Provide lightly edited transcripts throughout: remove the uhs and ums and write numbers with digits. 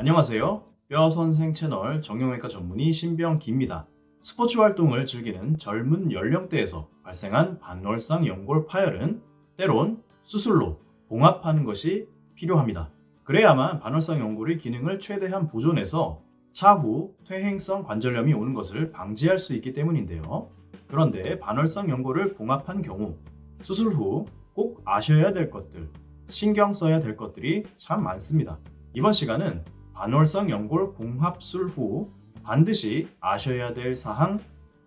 안녕하세요. 뼈선생 채널 정형외과 전문의 신병기입니다. 스포츠 활동을 즐기는 젊은 연령대에서 발생한 반월상 연골 파열은 때론 수술로 봉합하는 것이 필요합니다. 그래야만 반월상 연골의 기능을 최대한 보존해서 차후 퇴행성 관절염이 오는 것을 방지할 수 있기 때문인데요. 그런데 반월상 연골을 봉합한 경우 수술 후 꼭 아셔야 될 것들, 신경 써야 될 것들이 참 많습니다. 이번 시간은 반월상 연골 봉합술 후 반드시 아셔야 될 사항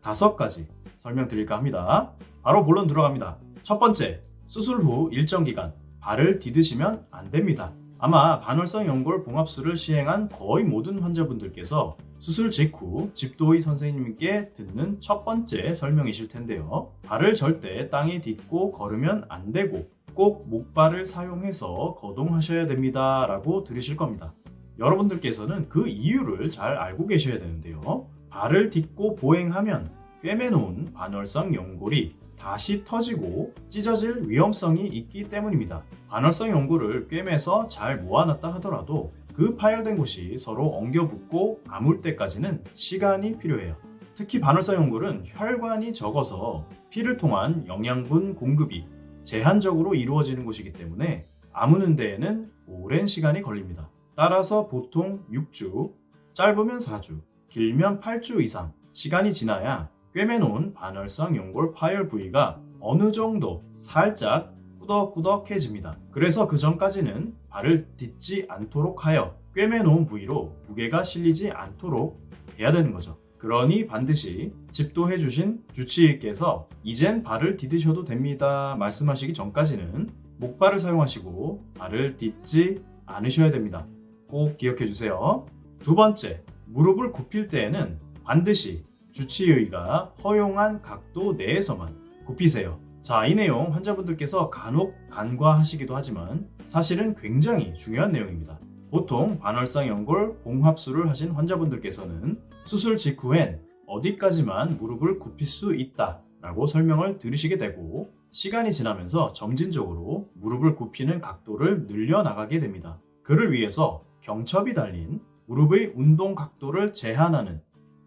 5가지 설명드릴까 합니다. 바로 본론 들어갑니다. 첫 번째, 수술 후 일정 기간 발을 디디시면 안 됩니다. 아마 반월상 연골 봉합술을 시행한 거의 모든 환자분들께서 수술 직후 집도의 선생님께 듣는 첫 번째 설명이실 텐데요. 발을 절대 땅에 딛고 걸으면 안 되고 꼭 목발을 사용해서 거동하셔야 됩니다 라고 들으실 겁니다. 여러분들께서는 그 이유를 잘 알고 계셔야 되는데요. 발을 딛고 보행하면 꿰매놓은 반월상 연골이 다시 터지고 찢어질 위험성이 있기 때문입니다. 반월상 연골을 꿰매서 잘 모아놨다 하더라도 그 파열된 곳이 서로 엉겨붙고 아물 때까지는 시간이 필요해요. 특히 반월상 연골은 혈관이 적어서 피를 통한 영양분 공급이 제한적으로 이루어지는 곳이기 때문에 아무는 데에는 오랜 시간이 걸립니다. 따라서 보통 6주, 짧으면 4주, 길면 8주 이상 시간이 지나야 꿰매놓은 반월상 연골 파열 부위가 어느 정도 살짝 꾸덕꾸덕해집니다. 그래서 그 전까지는 발을 딛지 않도록 하여 꿰매놓은 부위로 무게가 실리지 않도록 해야 되는 거죠. 그러니 반드시 집도해주신 주치의께서 이젠 발을 디디셔도 됩니다 말씀하시기 전까지는 목발을 사용하시고 발을 딛지 않으셔야 됩니다. 꼭 기억해 주세요. 두 번째, 무릎을 굽힐 때에는 반드시 주치의가 허용한 각도 내에서만 굽히세요. 자, 이 내용 환자분들께서 간혹 간과하시기도 하지만 사실은 굉장히 중요한 내용입니다. 보통 반월상 연골 봉합술을 하신 환자분들께서는 수술 직후엔 어디까지만 무릎을 굽힐 수 있다 라고 설명을 들으시게 되고 시간이 지나면서 점진적으로 무릎을 굽히는 각도를 늘려나가게 됩니다. 그를 위해서 경첩이 달린 무릎의 운동 각도를 제한하는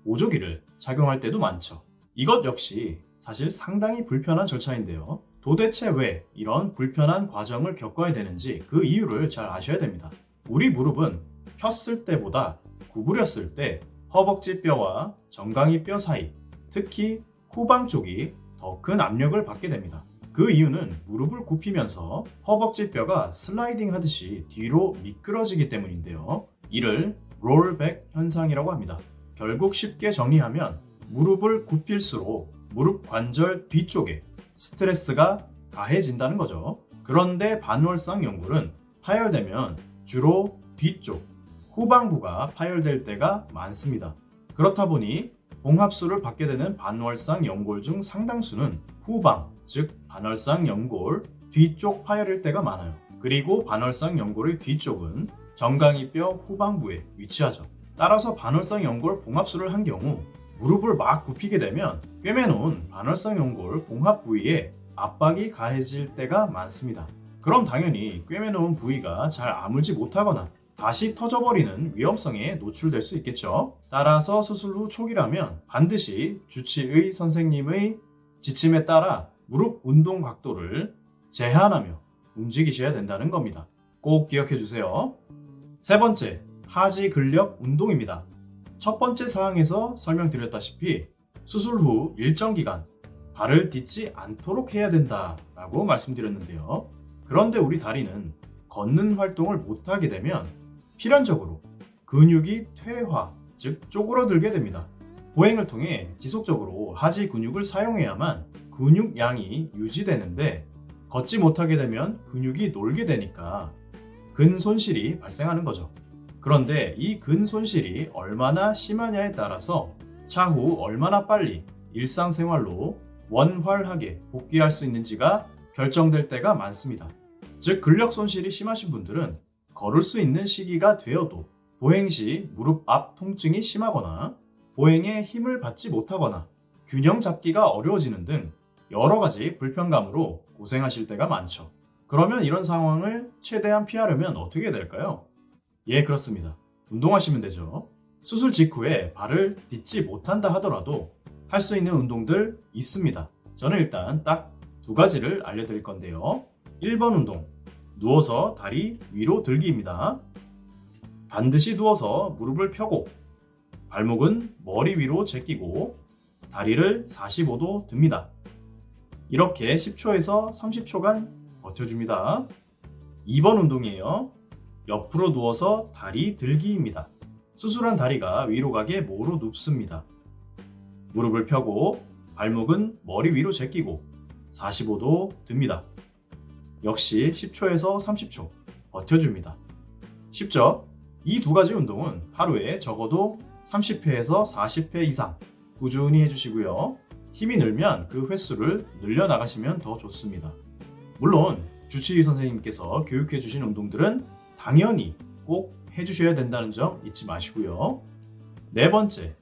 보조기를 착용할 때도 많죠. 이것 역시 사실 상당히 불편한 절차인데요. 도대체 왜 이런 불편한 과정을 겪어야 되는지 그 이유를 잘 아셔야 됩니다. 우리 무릎은 폈을 때보다 구부렸을 때 허벅지 뼈와 정강이 뼈 사이, 특히 후방 쪽이 더 큰 압력을 받게 됩니다. 그 이유는 무릎을 굽히면서 허벅지 뼈가 슬라이딩 하듯이 뒤로 미끄러지기 때문인데요. 이를 롤백 현상이라고 합니다. 결국 쉽게 정리하면 무릎을 굽힐수록 무릎 관절 뒤쪽에 스트레스가 가해진다는 거죠. 그런데 반월상 연골은 파열되면 주로 뒤쪽, 후방부가 파열될 때가 많습니다. 그렇다 보니 봉합술을 받게 되는 반월상 연골 중 상당수는 후방, 즉 반월상 연골 뒤쪽 파열일 때가 많아요. 그리고 반월상 연골의 뒤쪽은 정강이뼈 후방부에 위치하죠. 따라서 반월상 연골 봉합술을 한 경우 무릎을 막 굽히게 되면 꿰매놓은 반월상 연골 봉합 부위에 압박이 가해질 때가 많습니다. 그럼 당연히 꿰매놓은 부위가 잘 아물지 못하거나 다시 터져버리는 위험성에 노출될 수 있겠죠. 따라서 수술 후 초기라면 반드시 주치의 선생님의 지침에 따라 무릎 운동 각도를 제한하며 움직이셔야 된다는 겁니다. 꼭 기억해 주세요. 세 번째, 하지 근력 운동입니다. 첫 번째 사항에서 설명드렸다시피 수술 후 일정 기간 발을 딛지 않도록 해야 된다라고 말씀드렸는데요. 그런데 우리 다리는 걷는 활동을 못하게 되면 필연적으로 근육이 퇴화, 즉 쪼그러들게 됩니다. 보행을 통해 지속적으로 하지 근육을 사용해야만 근육량이 유지되는데 걷지 못하게 되면 근육이 놀게 되니까 근손실이 발생하는 거죠. 그런데 이 근손실이 얼마나 심하냐에 따라서 차후 얼마나 빨리 일상생활로 원활하게 복귀할 수 있는지가 결정될 때가 많습니다. 즉 근력 손실이 심하신 분들은 걸을 수 있는 시기가 되어도 보행 시 무릎 앞 통증이 심하거나 보행에 힘을 받지 못하거나 균형 잡기가 어려워지는 등 여러 가지 불편감으로 고생하실 때가 많죠. 그러면 이런 상황을 최대한 피하려면 어떻게 될까요? 예, 그렇습니다. 운동하시면 되죠. 수술 직후에 발을 딛지 못한다 하더라도 할 수 있는 운동들 있습니다. 저는 일단 딱 두 가지를 알려드릴 건데요. 1번 운동, 누워서 다리 위로 들기입니다. 반드시 누워서 무릎을 펴고 발목은 머리 위로 제끼고 다리를 45도 듭니다. 이렇게 10초에서 30초간 버텨줍니다. 2번 운동이에요. 옆으로 누워서 다리 들기입니다. 수술한 다리가 위로 가게 모로 눕습니다. 무릎을 펴고 발목은 머리 위로 제끼고 45도 듭니다. 역시 10초에서 30초 버텨줍니다. 쉽죠? 이 두 가지 운동은 하루에 적어도 30회에서 40회 이상 꾸준히 해주시고요. 힘이 늘면 그 횟수를 늘려나가시면 더 좋습니다. 물론 주치의 선생님께서 교육해주신 운동들은 당연히 꼭 해주셔야 된다는 점 잊지 마시고요. 네 번째,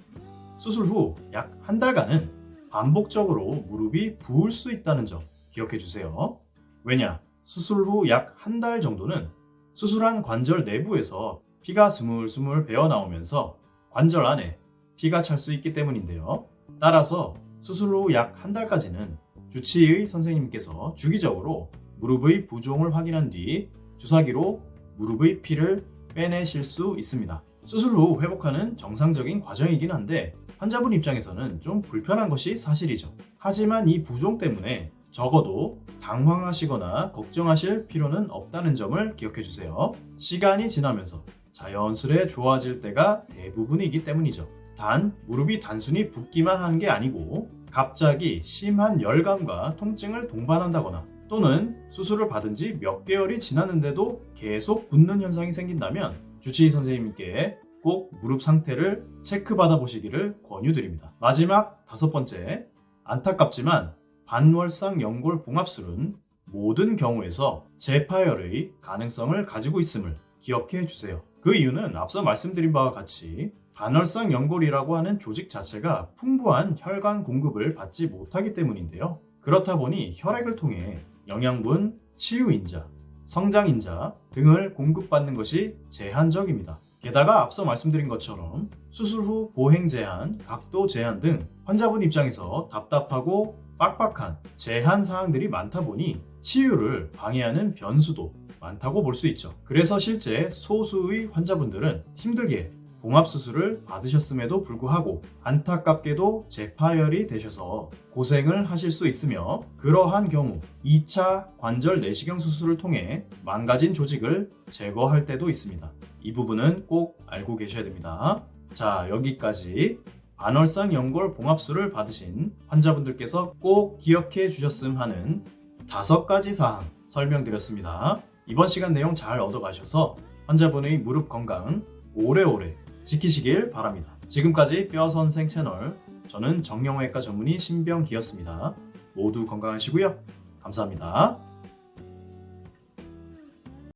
수술 후 약 한 달간은 반복적으로 무릎이 부을 수 있다는 점 기억해 주세요. 왜냐? 수술 후 약 한 달 정도는 수술한 관절 내부에서 피가 스물스물 배어 나오면서 관절 안에 피가 찰 수 있기 때문인데요. 따라서 수술 후 약 한 달까지는 주치의 선생님께서 주기적으로 무릎의 부종을 확인한 뒤 주사기로 무릎의 피를 빼내실 수 있습니다. 수술 후 회복하는 정상적인 과정이긴 한데 환자분 입장에서는 좀 불편한 것이 사실이죠. 하지만 이 부종 때문에 적어도 당황하시거나 걱정하실 필요는 없다는 점을 기억해 주세요. 시간이 지나면서 자연스레 좋아질 때가 대부분이기 때문이죠. 단, 무릎이 단순히 붓기만 하는 게 아니고 갑자기 심한 열감과 통증을 동반한다거나 또는 수술을 받은 지 몇 개월이 지났는데도 계속 붓는 현상이 생긴다면 주치의 선생님께 꼭 무릎 상태를 체크받아 보시기를 권유드립니다. 마지막 5번째, 안타깝지만 반월상 연골 봉합술은 모든 경우에서 재파열의 가능성을 가지고 있음을 기억해 주세요. 그 이유는 앞서 말씀드린 바와 같이 반월상 연골이라고 하는 조직 자체가 풍부한 혈관 공급을 받지 못하기 때문인데요. 그렇다 보니 혈액을 통해 영양분, 치유인자, 성장인자 등을 공급받는 것이 제한적입니다. 게다가 앞서 말씀드린 것처럼 수술 후 보행 제한, 각도 제한 등 환자분 입장에서 답답하고 빡빡한 제한 사항들이 많다 보니 치유를 방해하는 변수도 많다고 볼 수 있죠. 그래서 실제 소수의 환자분들은 힘들게 봉합수술을 받으셨음에도 불구하고 안타깝게도 재파열이 되셔서 고생을 하실 수 있으며 그러한 경우 2차 관절 내시경 수술을 통해 망가진 조직을 제거할 때도 있습니다. 이 부분은 꼭 알고 계셔야 됩니다. 자, 여기까지 반월상 연골 봉합술을 받으신 환자분들께서 꼭 기억해 주셨음 하는 5가지 사항 설명드렸습니다. 이번 시간 내용 잘 얻어가셔서 환자분의 무릎 건강 오래오래 지키시길 바랍니다. 지금까지 뼈선생 채널, 저는 정형외과 전문의 신병기였습니다. 모두 건강하시고요. 감사합니다.